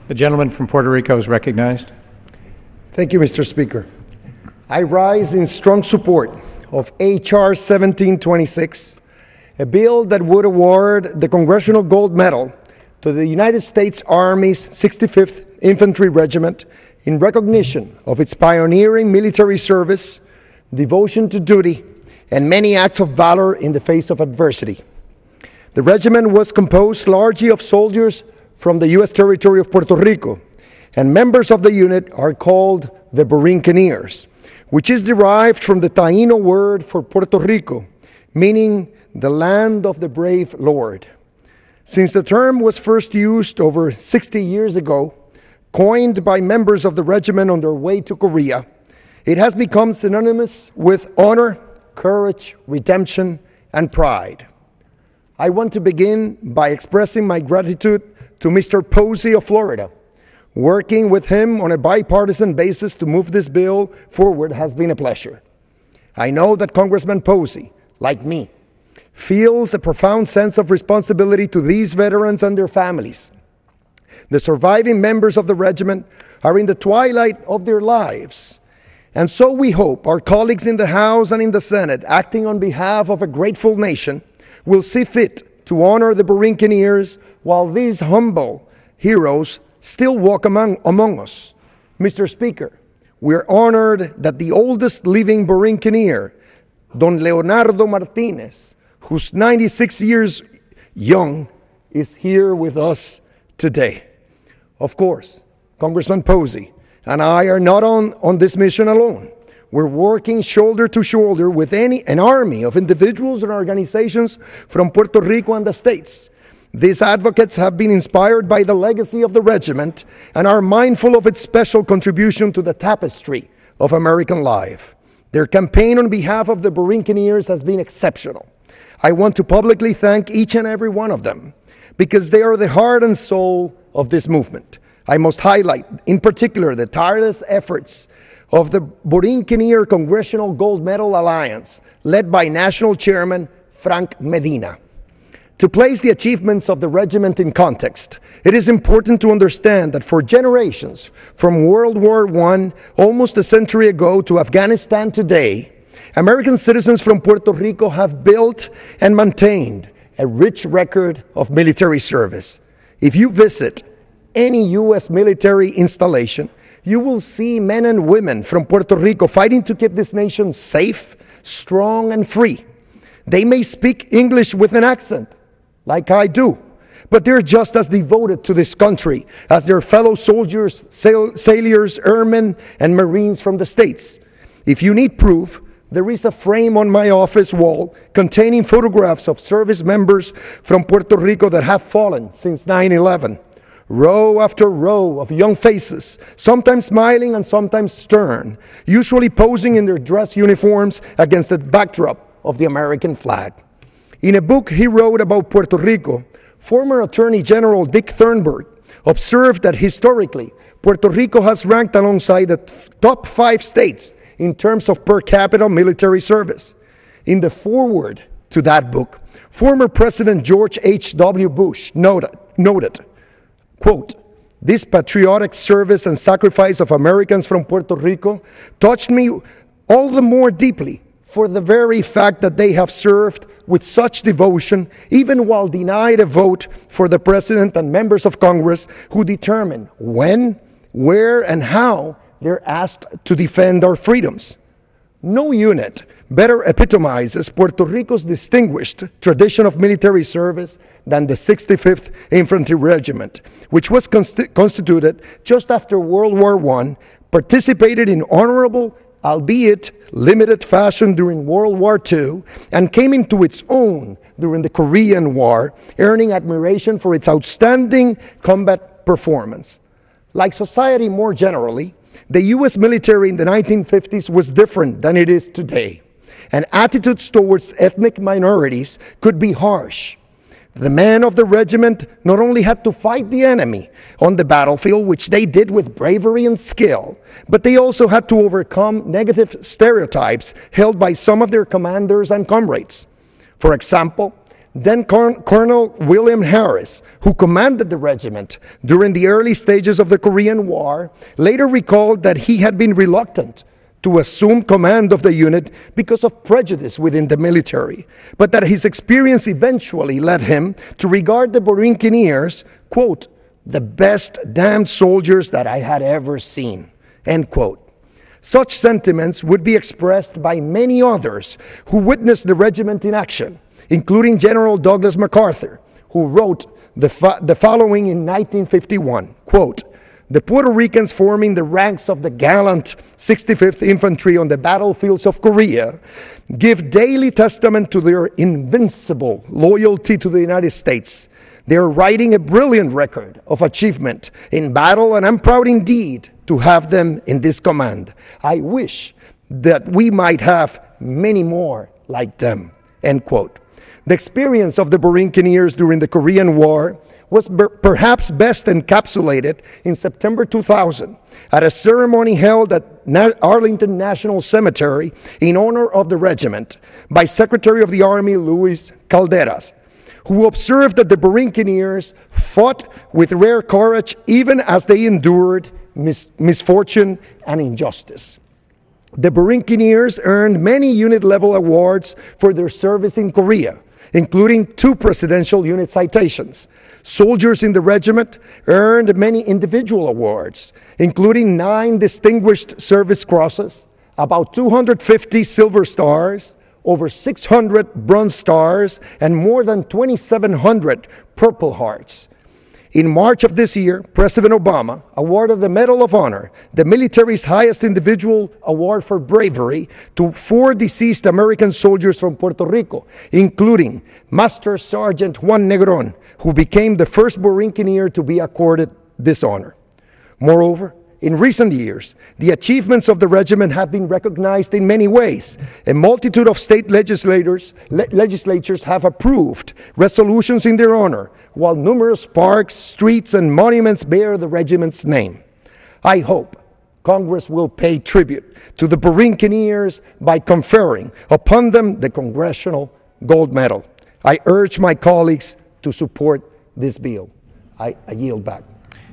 The gentleman from Puerto Rico is recognized. Thank you, Mr. Speaker. I rise in strong support of H.R. 1726, a bill that would award the Congressional Gold Medal to the United States Army's 65th Infantry Regiment in recognition of its pioneering military service, devotion to duty, and many acts of valor in the face of adversity. The regiment was composed largely of soldiers from the U.S. territory of Puerto Rico, and members of the unit are called the Borinqueneers, which is derived from the Taíno word for Puerto Rico, meaning the land of the brave Lord. Since the term was first used over 60 years ago, coined by members of the regiment on their way to Korea, it has become synonymous with honor, courage, redemption, and pride. I want to begin by expressing my gratitude to Mr. Posey of Florida. Working with him on a bipartisan basis to move this bill forward has been a pleasure. I know that Congressman Posey, like me, feels a profound sense of responsibility to these veterans and their families. The surviving members of the regiment are in the twilight of their lives, and so we hope our colleagues in the House and in the Senate, acting on behalf of a grateful nation, will see fit to honor the Borinqueneers while these humble heroes still walk among us. Mr. Speaker, we are honored that the oldest living Borinqueneer, Don Leonardo Martinez, who's 96 years young, is here with us today. Of course, Congressman Posey and I are not on this mission alone. We're working shoulder to shoulder with an army of individuals and organizations from Puerto Rico and the States. These advocates have been inspired by the legacy of the regiment and are mindful of its special contribution to the tapestry of American life. Their campaign on behalf of the Borinqueneers has been exceptional. I want to publicly thank each and every one of them because they are the heart and soul of this movement. I must highlight, in particular, the tireless efforts of the Borinqueneer Congressional Gold Medal Alliance, led by National Chairman Frank Medina. To place the achievements of the regiment in context, it is important to understand that for generations, from World War I, almost a century ago, to Afghanistan today, American citizens from Puerto Rico have built and maintained a rich record of military service. If you visit any U.S. military installation, you will see men and women from Puerto Rico fighting to keep this nation safe, strong, and free. They may speak English with an accent, like I do, but they're just as devoted to this country as their fellow soldiers, sailors, airmen, and Marines from the States. If you need proof, there is a frame on my office wall containing photographs of service members from Puerto Rico that have fallen since 9/11. Row after row of young faces, sometimes smiling and sometimes stern, usually posing in their dress uniforms against the backdrop of the American flag. In a book he wrote about Puerto Rico, former Attorney General Dick Thornburg observed that historically, Puerto Rico has ranked alongside the top 5 states in terms of per capita military service. In the foreword to that book, former President George H.W. Bush noted, quote, "This patriotic service and sacrifice of Americans from Puerto Rico touched me all the more deeply for the very fact that they have served with such devotion, even while denied a vote for the President and members of Congress who determine when, where, and how they're asked to defend our freedoms." No unit better epitomizes Puerto Rico's distinguished tradition of military service than the 65th Infantry Regiment, which was constituted just after World War I, participated in honorable, albeit limited fashion during World War II, and came into its own during the Korean War, earning admiration for its outstanding combat performance. Like society more generally, the U.S. military in the 1950s was different than it is today, and attitudes towards ethnic minorities could be harsh. The men of the regiment not only had to fight the enemy on the battlefield, which they did with bravery and skill, but they also had to overcome negative stereotypes held by some of their commanders and comrades. For example, Then Colonel William Harris, who commanded the regiment during the early stages of the Korean War, later recalled that he had been reluctant to assume command of the unit because of prejudice within the military, but that his experience eventually led him to regard the Borinqueneers, quote, the best damned soldiers that I had ever seen, end quote. Such sentiments would be expressed by many others who witnessed the regiment in action, including General Douglas MacArthur, who wrote the following in 1951, quote, the Puerto Ricans forming the ranks of the gallant 65th Infantry on the battlefields of Korea give daily testament to their invincible loyalty to the United States. They are writing a brilliant record of achievement in battle, and I'm proud indeed to have them in this command. I wish that we might have many more like them, end quote. The experience of the Borinqueneers during the Korean War was perhaps best encapsulated in September 2000 at a ceremony held at Arlington National Cemetery in honor of the regiment by Secretary of the Army Luis Calderas, who observed that the Borinqueneers fought with rare courage even as they endured misfortune and injustice. The Borinqueneers earned many unit-level awards for their service in Korea, including 2 presidential unit citations. Soldiers in the regiment earned many individual awards, including 9 Distinguished Service Crosses, about 250 Silver Stars, over 600 Bronze Stars, and more than 2,700 Purple Hearts. In March of this year, President Obama awarded the Medal of Honor, the military's highest individual award for bravery, to 4 deceased American soldiers from Puerto Rico, including Master Sergeant Juan Negron, who became the first Borinqueneer to be accorded this honor. Moreover, in recent years, the achievements of the regiment have been recognized in many ways. A multitude of state legislatures have approved resolutions in their honor, while numerous parks, streets, and monuments bear the regiment's name. I hope Congress will pay tribute to the Borinqueneers by conferring upon them the Congressional Gold Medal. I urge my colleagues to support this bill. I yield back.